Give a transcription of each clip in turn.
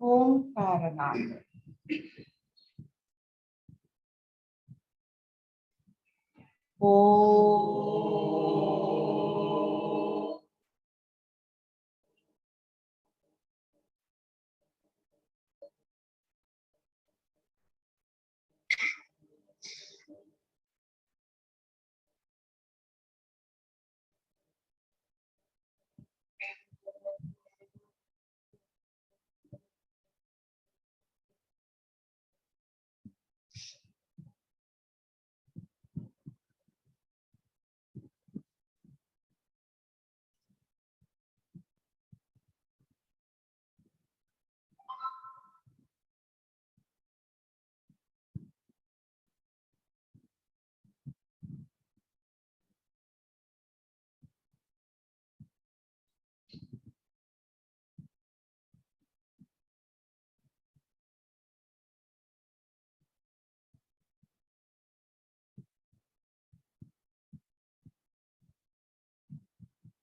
ओंकारनाथ। ओ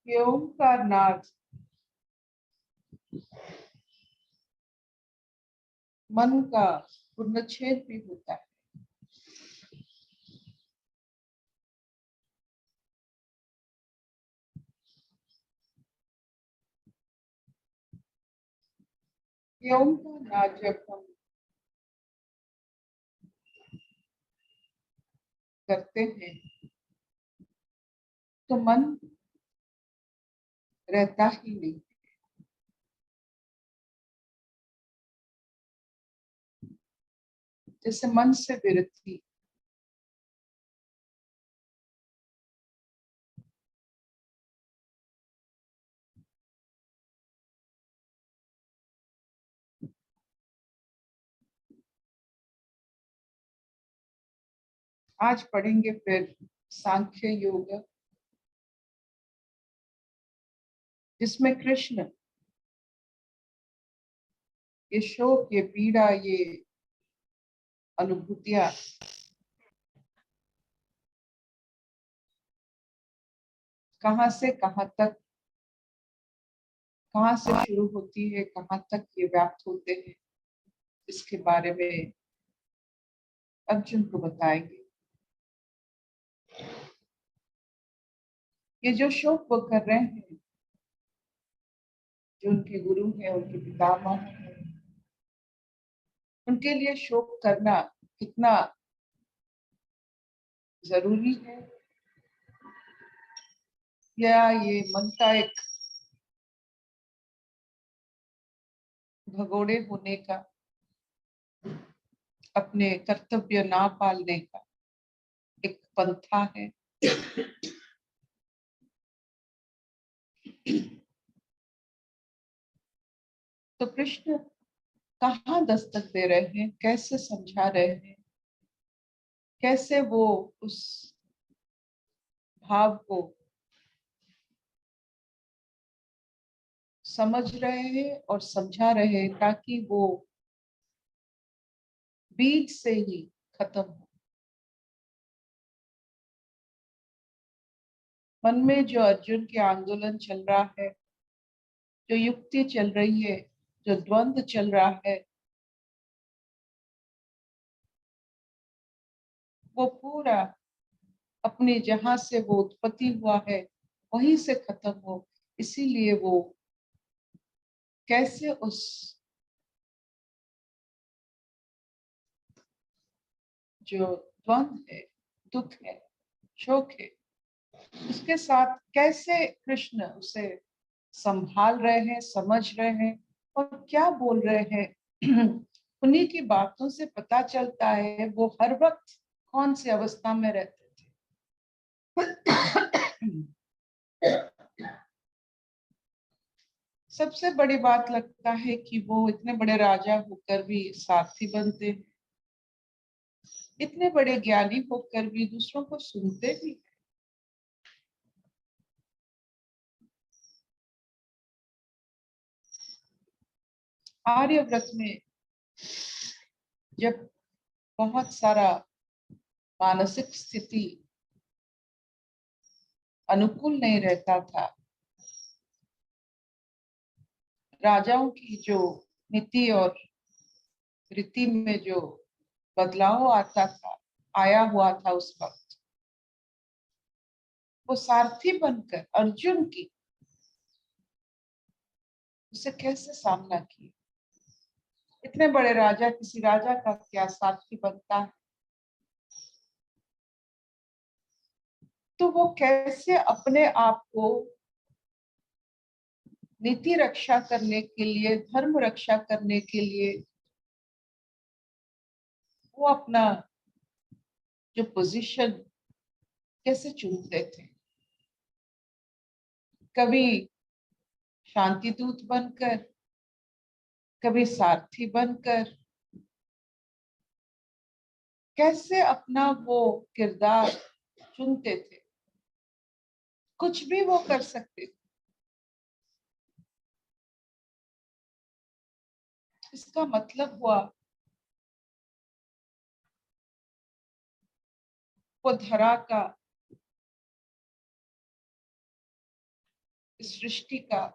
ये ओंकारनाथ मन का पूर्णच्छेद भी होता है। ये ओंकारनाथ जब हम करते हैं तो मन रहता ही नहीं। जैसे मन से विरक्ति, आज पढ़ेंगे फिर सांख्य योग, जिसमें कृष्ण ये शोक, ये पीड़ा, ये अनुभूतियां कहाँ से कहाँ तक, कहाँ से शुरू होती है, कहाँ तक ये व्याप्त होते हैं, इसके बारे में अर्जुन को बताएंगे। ये जो शोक वो कर रहे हैं, जो उनके गुरु हैं, उनके पितामह हैं, उनके लिए शोक करना कितना जरूरी है, या ये मन का एक भगोड़े होने का, अपने कर्तव्य ना पालने का एक पंथा है। तो कृष्ण कहाँ दस्तक दे रहे हैं, कैसे समझा रहे हैं, कैसे वो उस भाव को समझ रहे हैं और समझा रहे हैं, ताकि वो बीज से ही खत्म हो। मन में जो अर्जुन के आंदोलन चल रहा है, जो युक्ति चल रही है, जो द्वंद्व चल रहा है, वो पूरा अपने जहां से वो उत्पत्ति हुआ है वहीं से खत्म हो। इसीलिए वो कैसे उस जो द्वंद्व है, दुख है, शोक है, उसके साथ कैसे कृष्ण उसे संभाल रहे हैं, समझ रहे हैं और क्या बोल रहे हैं। उन्हीं की बातों से पता चलता है वो हर वक्त कौन सी अवस्था में रहते थे। सबसे बड़ी बात लगता है कि वो इतने बड़े राजा होकर भी साथी बनते हैं, इतने बड़े ज्ञानी होकर भी दूसरों को सुनते भी। आर्यव्रत में जब बहुत सारा मानसिक स्थिति अनुकूल नहीं रहता था, राजाओं की जो नीति और रीति में जो बदलाव आता था, आया हुआ था उस वक्त, वो सारथी बनकर अर्जुन की उसे कैसे सामना किया। इतने बड़े राजा, किसी राजा का क्या सारथी बनता है। तो वो कैसे अपने आप को नीति रक्षा करने के लिए, धर्म रक्षा करने के लिए वो अपना जो पोजीशन कैसे चुनते थे। कभी शांति दूत बनकर, कभी सारथी बनकर, कैसे अपना वो किरदार चुनते थे। कुछ भी वो कर सकते थे। इसका मतलब हुआ वो धरा का, इस सृष्टि का,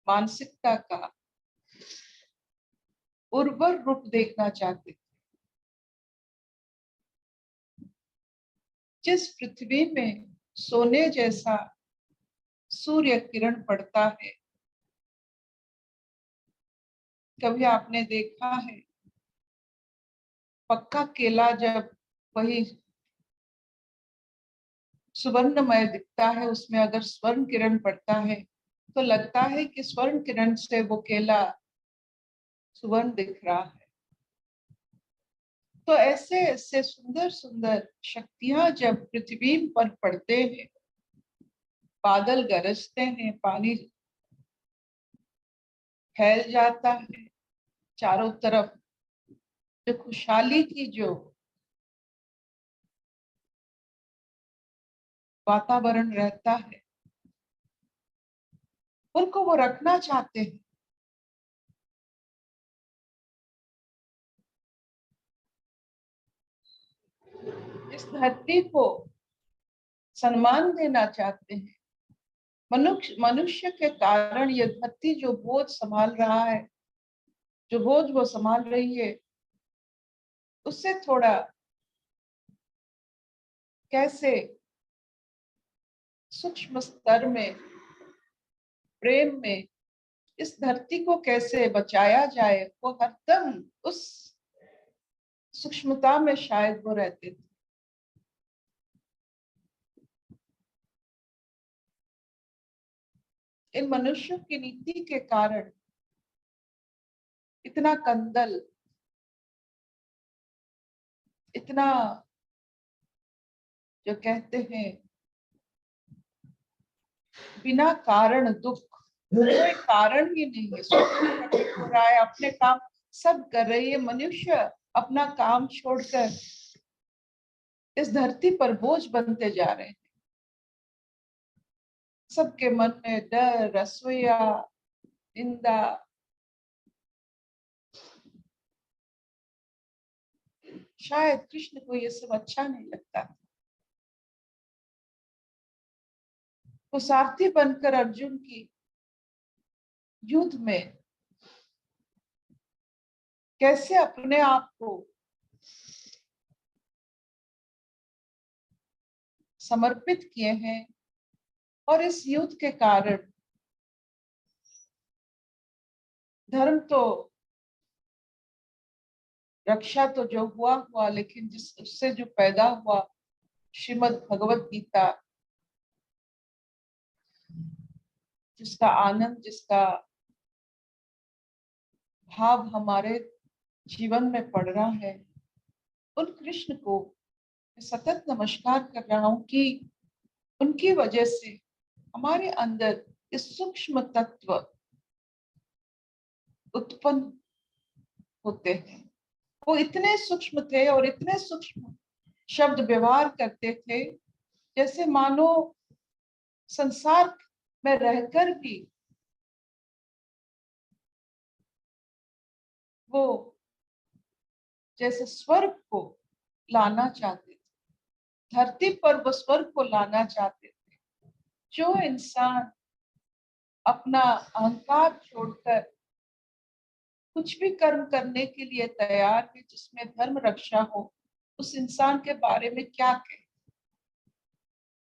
मानसिकता का उर्वर रूप देखना चाहते थे। जिस पृथ्वी में सोने जैसा सूर्य किरण पड़ता है, कभी आपने देखा है पक्का केला जब वही सुवर्णमय दिखता है, उसमें अगर स्वर्ण किरण पड़ता है तो लगता है कि स्वर्ण किरण से वो केला सुवर्ण दिख रहा है। तो ऐसे ऐसे सुंदर सुंदर शक्तियां जब पृथ्वी पर पड़ते हैं, बादल गरजते हैं, पानी फैल जाता है, चारों तरफ जो खुशहाली की जो वातावरण रहता है, उनको वो रखना चाहते हैं। इस धरती को सम्मान देना चाहते हैं। मनुष्य मनुष्य के कारण ये धरती जो बोझ संभाल रहा है, जो बोझ वो संभाल रही है, उससे थोड़ा कैसे सूक्ष्म स्तर में, प्रेम में इस धरती को कैसे बचाया जाए, वो हरदम उस सूक्ष्मता में शायद वो रहते थे। इन मनुष्यों की नीति के कारण इतना कंदल, इतना जो कहते हैं बिना कारण दुख, कोई कारण ही नहीं है। हो रहा है, अपने काम सब कर रही है, मनुष्य अपना काम छोड़कर इस धरती पर बोझ बनते जा रहे हैं। सबके मन में डर, असूया, निंदा, शायद कृष्ण को ये सब अच्छा नहीं लगता। वो सारथी बनकर अर्जुन की युद्ध में कैसे अपने आप को समर्पित किए हैं, और इस युद्ध के कारण धर्म तो रक्षा तो जो हुआ हुआ, लेकिन जिस उससे जो पैदा हुआ श्रीमद् भगवत गीता, जिसका आनंद, जिसका भाव हमारे जीवन में पड़ रहा है, उन कृष्ण को सतत नमस्कार कर रहा हूं कि उनकी वजह से हमारे अंदर इस सूक्ष्म तत्व उत्पन्न होते हैं। वो इतने सूक्ष्म थे और इतने सूक्ष्म शब्द व्यवहार करते थे, जैसे मानो संसार में रहकर भी वो जैसे स्वर्ग को लाना चाहते थे, धरती पर वो स्वर्ग को लाना चाहते थे। जो इंसान अपना अहंकार छोड़कर कुछ भी कर्म करने के लिए तैयार है जिसमें धर्म रक्षा हो, उस इंसान के बारे में क्या कहें।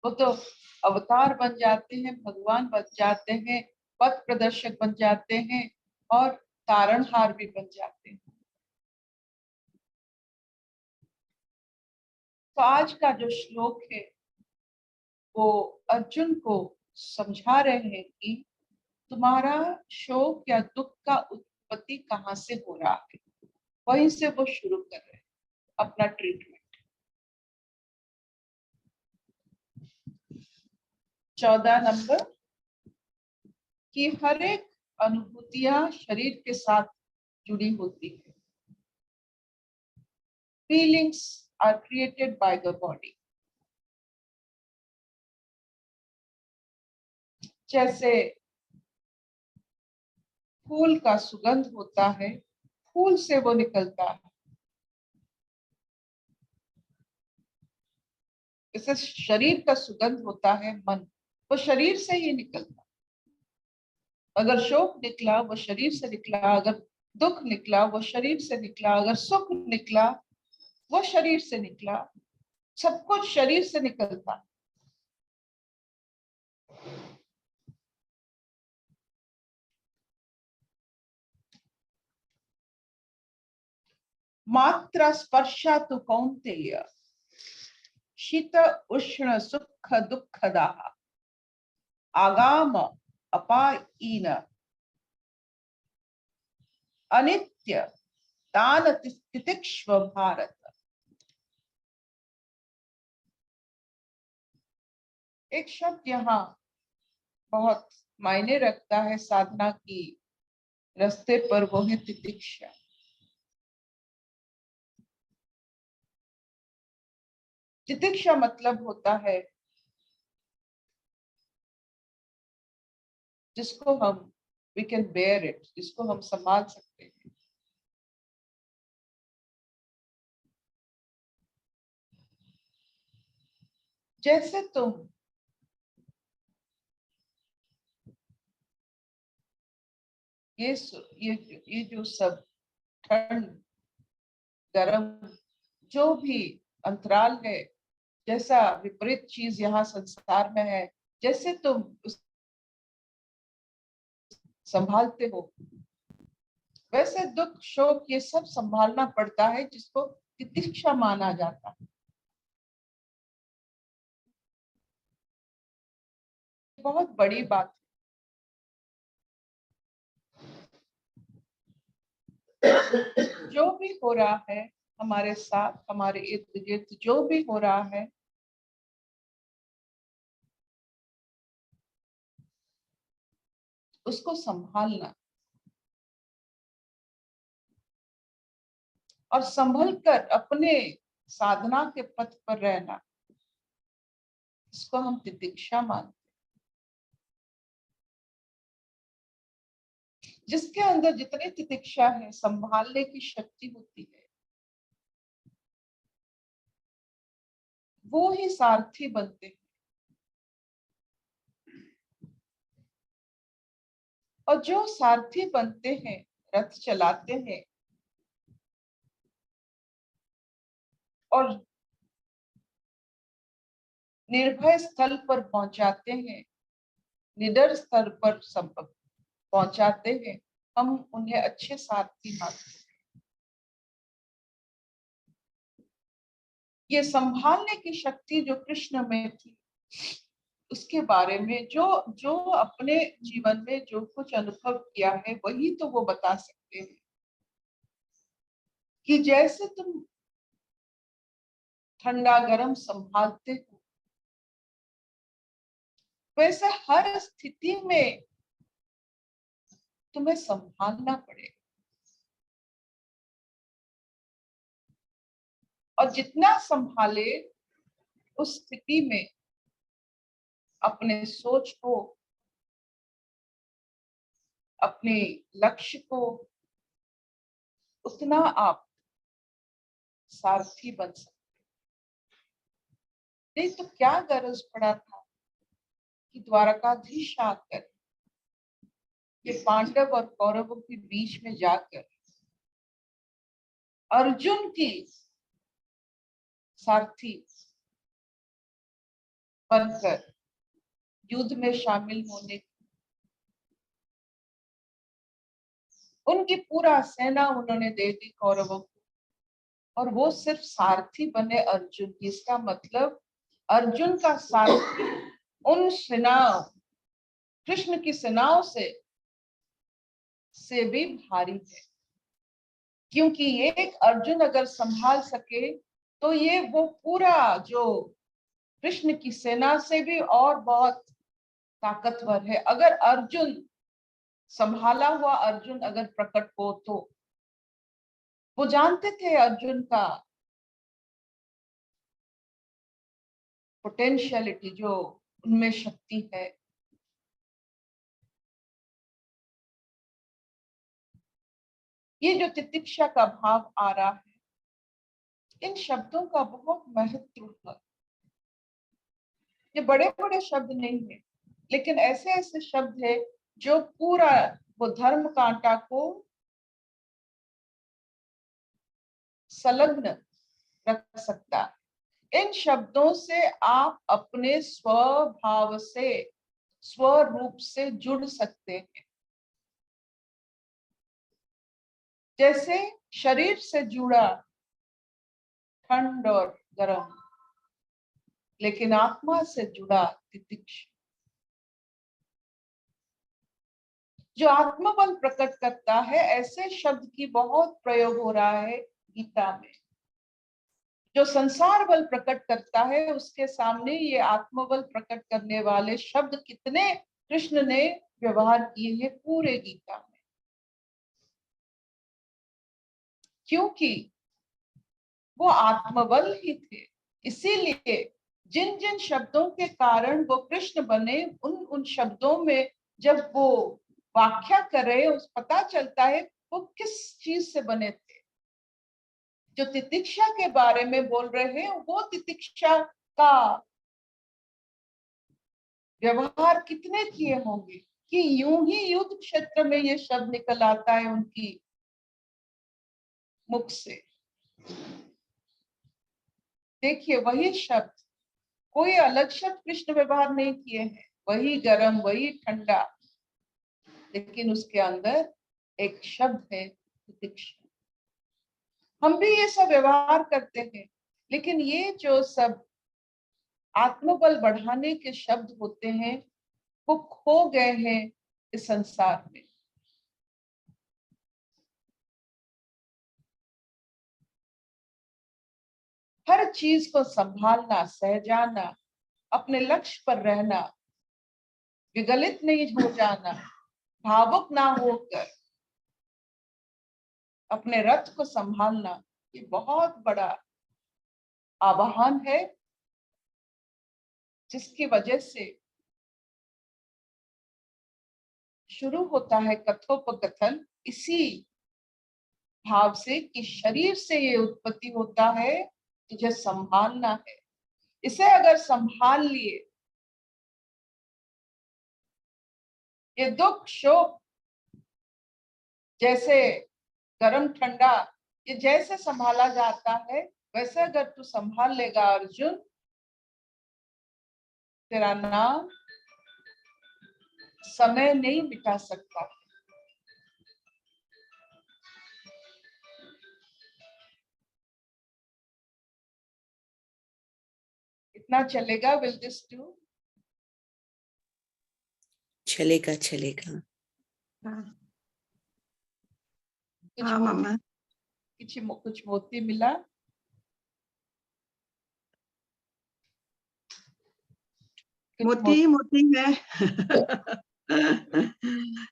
वो तो अवतार बन जाते हैं, भगवान बन जाते हैं, पथ प्रदर्शक बन जाते हैं और तारणहार भी बन जाते हैं। तो आज का जो श्लोक है वो अर्जुन को समझा रहे हैं कि तुम्हारा शोक या दुख का उत्पत्ति कहाँ से हो रहा है। वहीं से वो शुरू कर रहे हैं अपना ट्रीटमेंट। 14 नंबर कि हर एक अनुभूतियां शरीर के साथ जुड़ी होती है। Feelings are created by the body. जैसे फूल का सुगंध होता है, फूल से वो निकलता है। जैसे शरीर का सुगंध होता है मन, वो शरीर से ही निकलता है। अगर शोक निकला वो शरीर से निकला, अगर दुख निकला वो शरीर से निकला, अगर सुख निकला वो शरीर से निकला। सब कुछ शरीर से निकलता है। मात्रा स्पर्शा तो कौन्तेय शीत उष्ण सुख दुखदाः आगाम अपायीन अनित्य दान तितिक्ष्व भारत। एक शब्द यहाँ बहुत मायने रखता है साधना की रास्ते पर, वो है तितिक्षा। तितिक्षा मतलब होता है जिसको हम वी कैन बेयर इट, जिसको हम संभाल सकते हैं। जैसे तुम ये जो सब ठंड गरम जो भी अंतराल है, जैसा विपरीत चीज यहाँ संसार में है, जैसे तुम संभालते हो, वैसे दुख शोक ये सब संभालना पड़ता है, जिसको तितिक्षा माना जाता है। बहुत बड़ी बात है। जो भी हो रहा है हमारे साथ, हमारे इर्द गिर्द जो भी हो रहा है, उसको संभालना और संभल कर अपने साधना के पथ पर रहना, इसको हम तितिक्षा मानते। जिसके अंदर जितनी तितिक्षा है, संभालने की शक्ति होती है, वो ही सारथी बनते हैं। और जो सारथी बनते हैं, रथ चलाते हैं और निर्भय स्थल पर पहुंचाते हैं, निडर स्तर पर सब पहुंचाते हैं, हम उन्हें अच्छे सारथी मानते हैं। ये संभालने की शक्ति जो कृष्ण में थी, उसके बारे में जो जो अपने जीवन में जो कुछ अनुभव किया है, वही तो वो बता सकते हैं कि जैसे तुम ठंडा गरम संभालते हो, वैसे हर स्थिति में तुम्हें संभालना पड़ेगा। और जितना संभाले उस स्थिति में अपने सोच को, अपने लक्ष्य को, उतना आप सारथी बन सकते। नहीं तो क्या गरज पड़ा था कि द्वारकाधीश आकर ये पांडव और कौरवों के बीच में जाकर अर्जुन की सारथी बनकर युद्ध में शामिल होने, उनकी पूरा सेना उन्होंने दे दी कौरवों को, और वो सिर्फ सारथी बने अर्जुन की। इसका मतलब अर्जुन का सारथी उन सेनाओं, कृष्ण की सेनाओं से भी भारी है, क्योंकि ये एक अर्जुन अगर संभाल सके तो ये वो पूरा जो कृष्ण की सेना से भी और बहुत ताकतवर है। अगर अर्जुन, संभाला हुआ अर्जुन अगर प्रकट हो तो वो जानते थे अर्जुन का पोटेंशियलिटी, जो उनमें शक्ति है। ये जो तितिक्षा का भाव आ रहा है, इन शब्दों का बहुत महत्व है। ये बड़े बड़े शब्द नहीं है, लेकिन ऐसे ऐसे शब्द है जो पूरा वो धर्म कांटा को संलग्न रख सकता है। इन शब्दों से आप अपने स्वभाव से, स्वरूप से जुड़ सकते हैं। जैसे शरीर से जुड़ा ठंड और गर्म, लेकिन आत्मा से जुड़ा तितिक्षा, जो आत्मबल प्रकट करता है। ऐसे शब्द की बहुत प्रयोग हो रहा है गीता में। जो संसार बल प्रकट करता है, उसके सामने ये आत्मबल प्रकट करने वाले शब्द कितने कृष्ण ने व्यवहार किए हैं पूरे गीता में, क्योंकि वो आत्मबल ही थे। इसीलिए जिन जिन शब्दों के कारण वो कृष्ण बने, उन शब्दों में जब वो व्याख्या करे, उस पता चलता है वो किस चीज से बने थे। जो तितिक्षा के बारे में बोल रहे हैं, वो तितिक्षा का व्यवहार कितने किए होंगे कि यूं ही युद्ध क्षेत्र में ये शब्द निकल आता है उनकी मुख से। देखिए, वही शब्द, कोई अलग शब्द कृष्ण व्यवहार नहीं किए हैं, वही गरम, वही ठंडा, लेकिन उसके अंदर एक शब्द है तितिक्षा। हम भी ये सब व्यवहार करते हैं, लेकिन ये जो सब आत्मबल बढ़ाने के शब्द होते हैं, वो खो गए हैं इस संसार में। हर चीज को संभालना, सहजाना, अपने लक्ष्य पर रहना, विगलित नहीं हो जाना, भावुक ना होकर अपने रथ को संभालना, ये बहुत बड़ा आह्वान है, जिसकी वजह से शुरू होता है कथोपकथन इसी भाव से कि शरीर से ये उत्पत्ति होता है, तुझे संभालना है। इसे अगर संभाल लिए, ये दुख शोक, जैसे गरम ठंडा, ये जैसे संभाला जाता है, वैसे अगर तू संभाल लेगा अर्जुन, तेरा नाम समय नहीं मिटा सकता। इतना चलेगा? Will this do? चलेगा चलेगा। हाँ मामा, कुछ मोती मिला? मोती मोती है।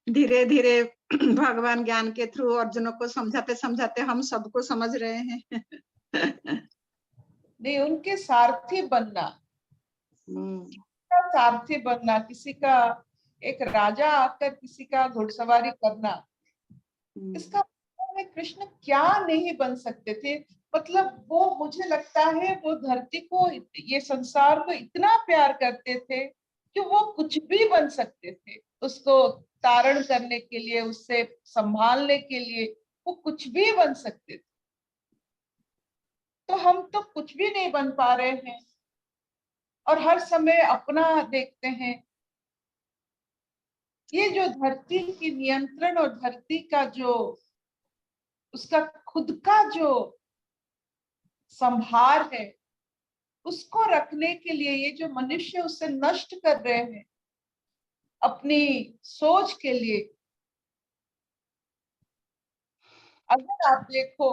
धीरे धीरे भगवान ज्ञान के थ्रू अर्जुन को समझाते समझाते हम सबको समझ रहे हैं। नहीं, उनके सारथी बनना, सारथी बनना, किसी का, एक राजा आकर किसी का घुड़सवारी करना, इसका मतलब है कृष्ण क्या नहीं बन सकते थे। मतलब वो, मुझे लगता है वो धरती को, ये संसार को इतना प्यार करते थे कि वो कुछ भी बन सकते थे, उसको तारण करने के लिए, उससे संभालने के लिए वो कुछ भी बन सकते थे। तो हम तो कुछ भी नहीं बन पा रहे हैं और हर समय अपना देखते हैं। ये जो धरती की नियंत्रण और धरती का जो उसका खुद का जो संभार है, उसको रखने के लिए ये जो मनुष्य उसे नष्ट कर रहे हैं अपनी सोच के लिए। अगर आप देखो,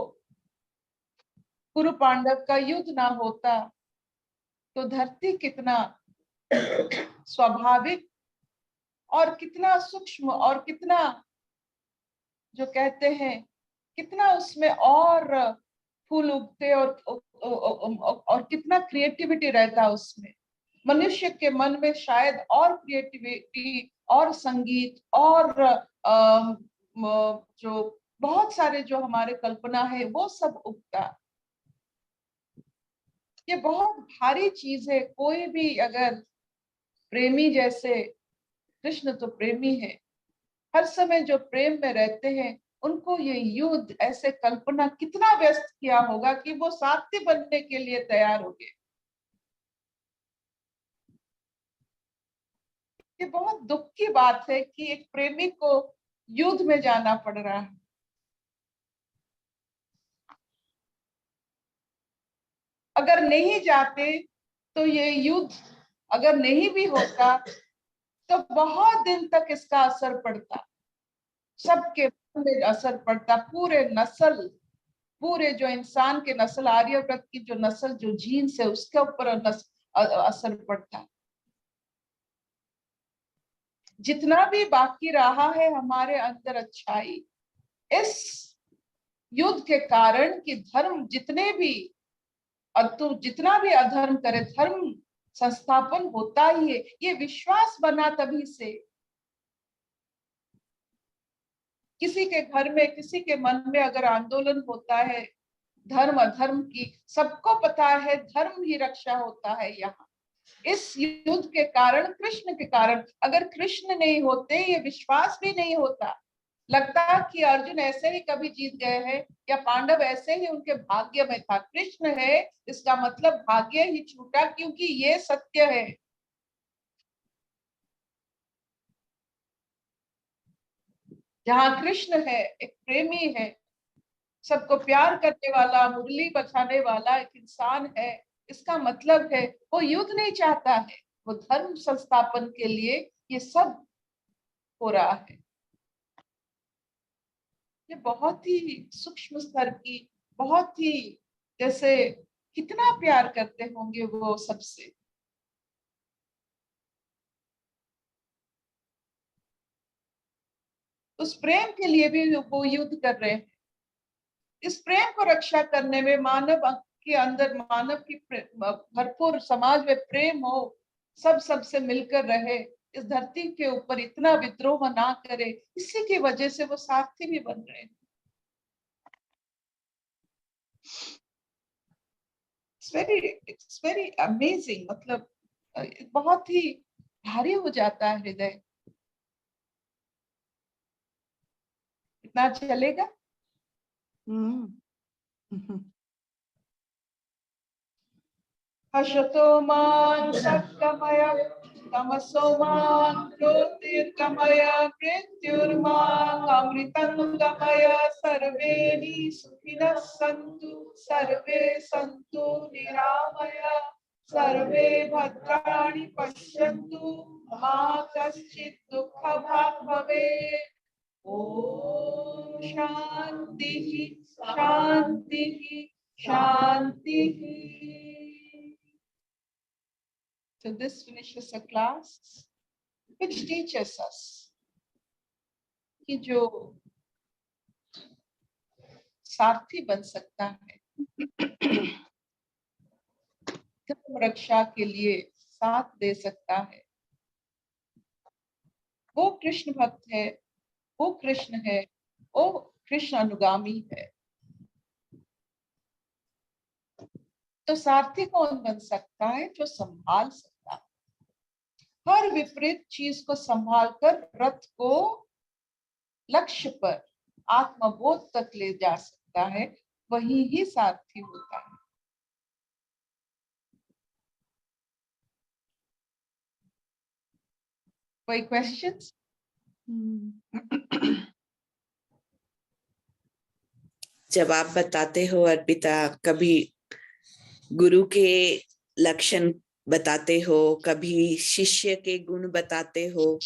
कुरु पांडव का युद्ध ना होता तो धरती कितना स्वाभाविक और कितना सूक्ष्म और कितना, जो कहते हैं, कितना उसमें और फूल उगते और कितना क्रिएटिविटी रहता उसमें। मनुष्य के मन में शायद और क्रिएटिविटी और संगीत और जो बहुत सारे जो हमारे कल्पना है वो सब उगता। ये बहुत भारी चीज है। कोई भी अगर प्रेमी, जैसे कृष्ण तो प्रेमी है, हर समय जो प्रेम में रहते हैं, उनको ये युद्ध ऐसे कल्पना कितना व्यस्त किया होगा कि वो साथी बनने के लिए तैयार हो गए। ये बहुत दुख की बात है कि एक प्रेमी को युद्ध में जाना पड़ रहा है। अगर नहीं जाते तो ये युद्ध अगर नहीं भी होता तो बहुत दिन तक इसका असर पड़ता, सबके मन में असर पड़ता, पूरे नस्ल, पूरे जो इंसान के नस्ल, आर्यव्रत की जो नस्ल, जो जीन्स है, उसके ऊपर असर पड़ता। जितना भी बाकी रहा है हमारे अंदर अच्छाई, इस युद्ध के कारण कि धर्म जितने भी, और तू जितना भी अधर्म करे, धर्म संस्थापन होता ही है। ये विश्वास बना तभी से। किसी के घर में, किसी के मन में अगर आंदोलन होता है धर्म अधर्म की, सबको पता है धर्म ही रक्षा होता है। यहाँ इस युद्ध के कारण, कृष्ण के कारण, अगर कृष्ण नहीं होते, ये विश्वास भी नहीं होता। लगता कि अर्जुन ऐसे ही कभी जीत गए हैं या पांडव ऐसे ही उनके भाग्य में था। कृष्ण है, इसका मतलब भाग्य ही छूटा, क्योंकि ये सत्य है। जहाँ कृष्ण है, एक प्रेमी है, सबको प्यार करने वाला, मुरली बजाने वाला एक इंसान है, इसका मतलब है वो युद्ध नहीं चाहता है, वो धर्म संस्थापन के लिए ये सब हो रहा है। ये बहुत ही सूक्ष्म स्तर की, बहुत ही, जैसे कितना प्यार करते होंगे वो सबसे। उस प्रेम के लिए भी वो युद्ध कर रहे हैं। इस प्रेम को रक्षा करने में मानव के अंदर, मानव की भरपूर समाज में प्रेम हो, सब सबसे मिलकर रहे, इस धरती के ऊपर इतना विद्रोह ना करे, इसी की वजह से वो सारथी भी बन रहे हैं। It's very amazing. मतलब बहुत ही भारी हो जाता है हृदय। इतना चलेगा। हर्षतो मान सत्कमय, तमसो मान ज्योतिर्गमय, मृत्युर्मां अमृतं गमय। सर्वे हि सुखिनः सन्तु, सर्वे सन्तु निरामय, सर्वे भद्राणि पश्यन्तु, मा कश्चित् दुःखभाग् भवेत्। ओम शांति शांति शांति। So this finishes a class which teaches us कि जो सारथी बन सकता है, धर्म रक्षा के लिए साथ दे सकता है, वो कृष्ण भक्त है, वो कृष्ण है, वो कृष्ण अनुगामी है। तो सारथी कौन बन सकता है? जो संभाल सकता है, हर विपरीत चीज को संभाल कर रथ को लक्ष्य पर आत्मबोध तक ले जा सकता है, वही ही सारथी होता है। कोई क्वेश्चंस? जब आप बताते हो अर्पिता, कभी गुरु के लक्षण बताते हो, कभी शिष्य के गुण बताते हो,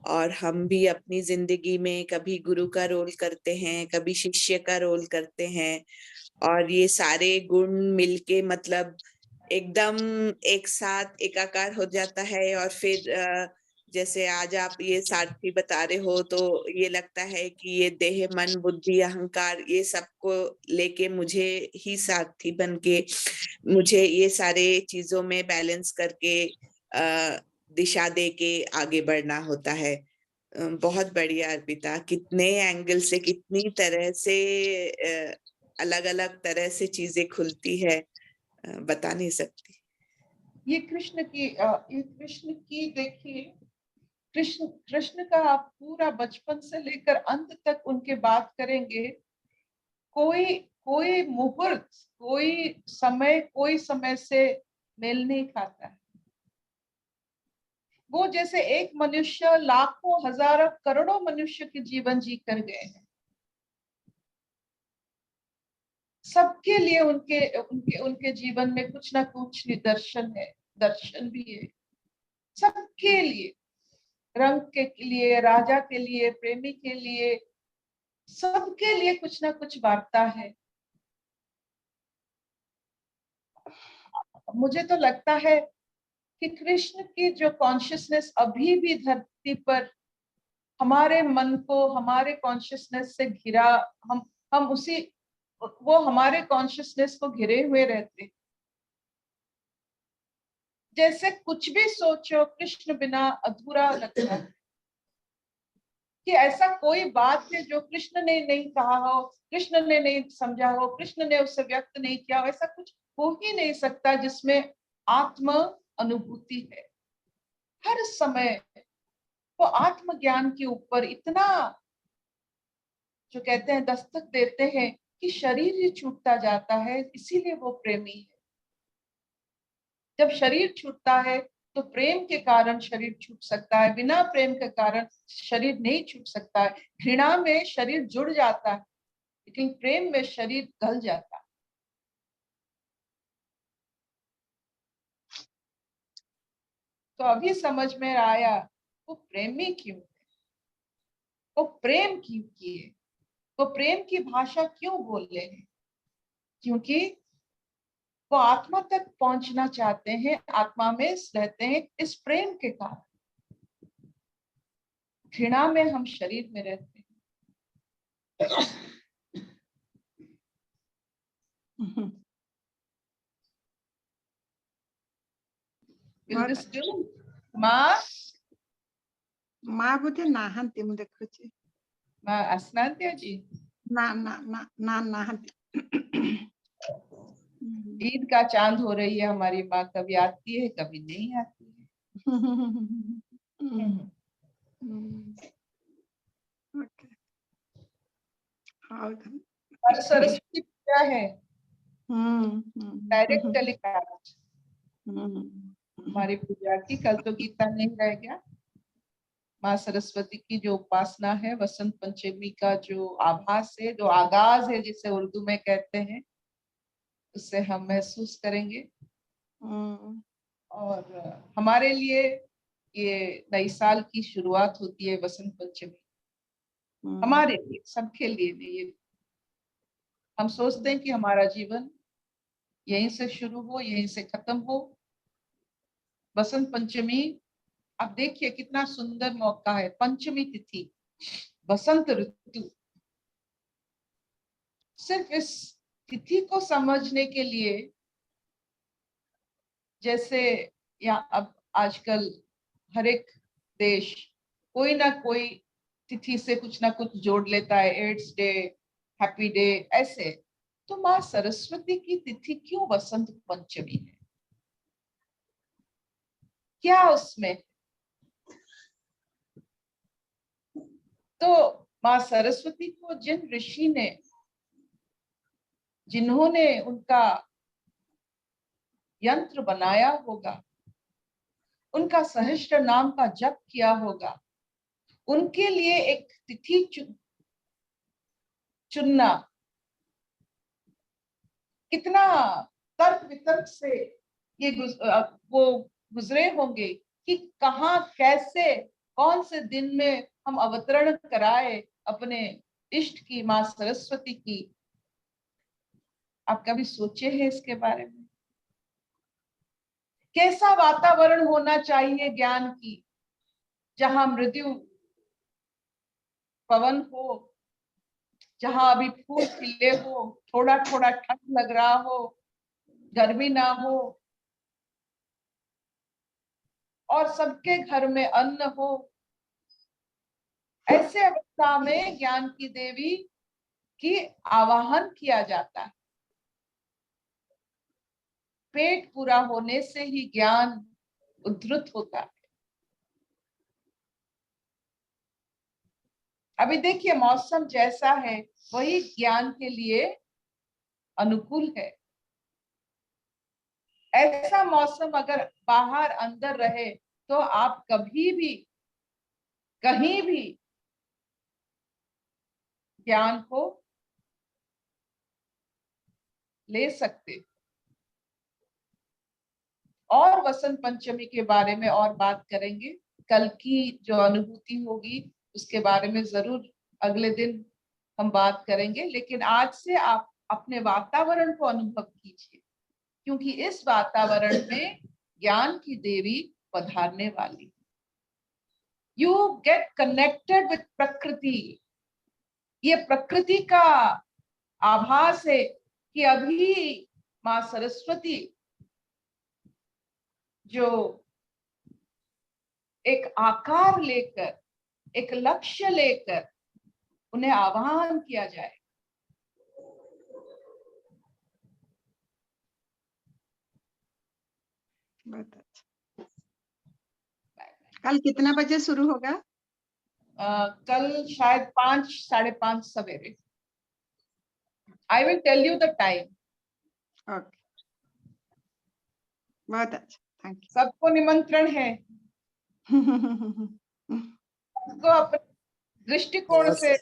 और हम भी अपनी जिंदगी में कभी गुरु का रोल करते हैं, कभी शिष्य का रोल करते हैं, और ये सारे गुण मिलके मतलब एकदम एक साथ एकाकार हो जाता है। और फिर जैसे आज आप ये सारथी बता रहे हो, तो ये लगता है कि ये देह, मन, बुद्धि, अहंकार, ये सबको लेके मुझे ही सारथी बन के मुझे ये सारे चीजों में बैलेंस करके दिशा दे के आगे बढ़ना होता है। बहुत बढ़िया अर्पिता, कितने एंगल से, कितनी तरह से अलग अलग तरह से चीजें खुलती है, बता नहीं सकती। ये कृष्ण की देखिए, कृष्ण का आप पूरा बचपन से लेकर अंत तक उनके बात करेंगे, कोई मुहूर्त, कोई समय से मेल नहीं खाता है। वो जैसे एक मनुष्य लाखों, हजारों, करोड़ों मनुष्य के जीवन जी कर गए हैं। सबके लिए उनके जीवन में कुछ ना कुछ निदर्शन है, दर्शन भी है। सबके लिए, रंग के लिए, राजा के लिए, प्रेमी के लिए, सबके लिए कुछ ना कुछ वार्ता है। मुझे तो लगता है कि कृष्ण की जो कॉन्शियसनेस अभी भी धरती पर हमारे मन को, हमारे कॉन्शियसनेस से घिरा, हम उसी, वो हमारे कॉन्शियसनेस को घिरे हुए रहते। जैसे कुछ भी सोचो, कृष्ण बिना अधूरा लगता है। कि ऐसा कोई बात है जो कृष्ण ने नहीं कहा हो, कृष्ण ने नहीं समझा हो, कृष्ण ने उसे व्यक्त नहीं किया हो, ऐसा कुछ हो ही नहीं सकता जिसमें आत्म अनुभूति है। हर समय वो आत्मज्ञान के ऊपर इतना, जो कहते हैं, दस्तक देते हैं कि शरीर ही छूटता जाता है, इसीलिए वो प्रेमी है। जब शरीर छूटता है तो प्रेम के कारण शरीर छूट सकता है, बिना प्रेम के कारण शरीर नहीं छूट सकता है। घृणा में शरीर जुड़ जाता है, लेकिन प्रेम में शरीर गल जाता है। तो अभी समझ में आया वो प्रेमी क्यों है, वो प्रेम क्यों किए, वो प्रेम की भाषा क्यों बोल रहे हैं, क्योंकि वो आत्मा तक पहुंचना चाहते हैं, आत्मा में रहते हैं इस प्रेम के कारण। घृणा में हम शरीर में रहते हैं। माँ बोधे नाहंती मु देखुची। माँ अस्नांती जी ना नाहंती। ईद का चांद हो रही है हमारी माँ, कभी आती है कभी नहीं आती है। और सरस्वती पूजा है, डायरेक्ट टेलीकास्ट हमारी पूजा की। कल तो गीता नहीं रह गया। माँ सरस्वती की जो उपासना है, वसंत पंचमी का जो आभास है, जो आगाज है, जिसे उर्दू में कहते हैं, उससे हम महसूस करेंगे। और हमारे लिए ये नई साल की शुरुआत होती है वसंत पंचमी। हमारे लिए, सबके लिए नहीं। ये हम सोचते हैं कि हमारा जीवन यहीं से शुरू हो, यहीं से खत्म हो। वसंत पंचमी, आप देखिए कितना सुंदर मौका है। पंचमी तिथि, बसंत ऋतु। सिर्फ इस तिथि को समझने के लिए, जैसे या अब आजकल हर एक देश कोई ना कोई तिथि से कुछ ना कुछ जोड़ लेता है, एड्स डे, हैप्पी डे, ऐसे। तो माँ सरस्वती की तिथि क्यों वसंत पंचमी है? क्या उसमें? तो माँ सरस्वती को जिन ऋषि ने, जिन्होंने उनका यंत्र बनाया होगा, उनका सहस्त्र नाम का जप किया होगा, उनके लिए एक तिथि चुनना कितना तर्क वितर्क से ये वो गुजरे होंगे कि कहाँ कैसे कौन से दिन में हम अवतरण कराए अपने इष्ट की माँ सरस्वती की। आप कभी सोचे हैं इसके बारे में? कैसा वातावरण होना चाहिए ज्ञान की, जहां मृदु पवन हो, जहां अभी फूल खिले हो, थोड़ा थोड़ा ठंड लग रहा हो, गर्मी ना हो, और सबके घर में अन्न हो। ऐसे अवस्था में ज्ञान की देवी की आवाहन किया जाता है। पेट पूरा होने से ही ज्ञान उद्धृत होता है। अभी देखिए मौसम जैसा है वही ज्ञान के लिए अनुकूल है। ऐसा मौसम अगर बाहर अंदर रहे तो आप कभी भी कहीं भी ज्ञान को ले सकते। और वसंत पंचमी के बारे में और बात करेंगे। कल की जो अनुभूति होगी उसके बारे में जरूर अगले दिन हम बात करेंगे, लेकिन आज से आप अपने वातावरण को अनुभव कीजिए, क्योंकि इस वातावरण में ज्ञान की देवी पधारने वाली। यू गेट कनेक्टेड विद प्रकृति। ये प्रकृति का आभास है कि अभी माँ सरस्वती जो एक आकार लेकर, एक लक्ष्य लेकर उन्हें आह्वान किया जाए। बहुत अच्छा। कल कितना बजे शुरू होगा? कल शायद 5, 5:30 सवेरे। I will tell you the time. Okay, बहुत अच्छा, थैंक यू। सबको निमंत्रण है, सबको अपने दृष्टिकोण से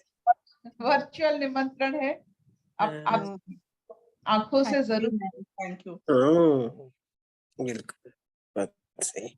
वर्चुअल निमंत्रण है। आप आंखों से जरूर। Thank you. बिल्कुल, बात सही।